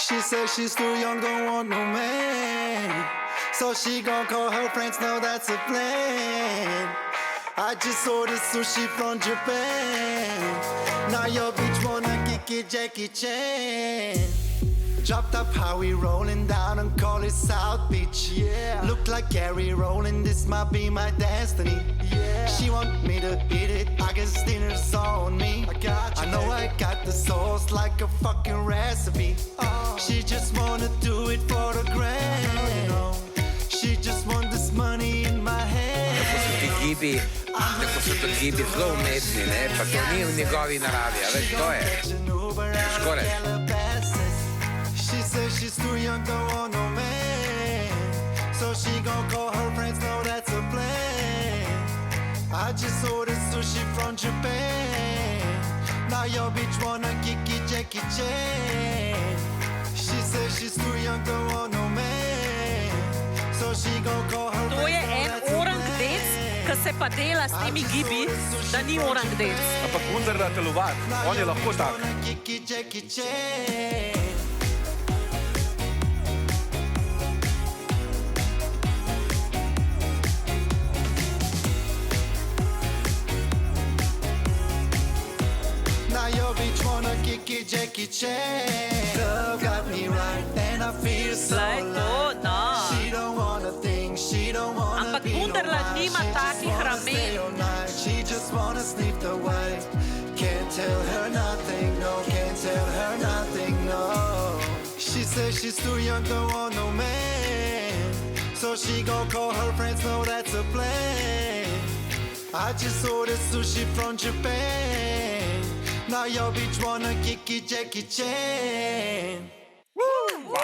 She says she's too young, don't want no man. So she gon' call her friends, know that's a plan. I just ordered sushi from Japan. Now your bitch wanna kick it Jackie Chan. Dropped up how we rolling down and call it South Beach. Yeah. Look like Gary rolling, this might be my destiny. Yeah. She want me to eat it, I guess dinner's on me. I know I got the sauce like a fucking recipe. She just wanna do it for the grand. She just want this money in my hand. Tako so to gibi zelo umetni, ne, pa to ni v njegovi naravi, a veš, to je. Skoraj. She says she's too young, don't want no man. So she gon' call her friends, know that's a plan. I just ordered sushi from Japan. Now your bitch wanna kick it Jackie Chan. She says she's too young, don't want no man. So she gon' call her To je friends, know en that's a orangdec, plan. ki se pa dela s temi gibi, da ni orangdec. Ampak vendar da telovat, on je lahko tak. Wanna kick it Jackie Chan. Now your bitch wanna kick it Jackie Chan. Love got me right and I feel so Glej to, alive. no. She don't wanna think, she don't wanna Ampak be no vendarle mine. nima She just takih wanna ramen. stay all night. She just wanna sniff the white. Can't tell her nothing, no. Can't tell her nothing, no. She says she's too young, don't want no man. So she gon' call her friends, know that's a plan. I just ordered sushi from Japan. Now your bitch wanna kick it Jackie Chan. Woo!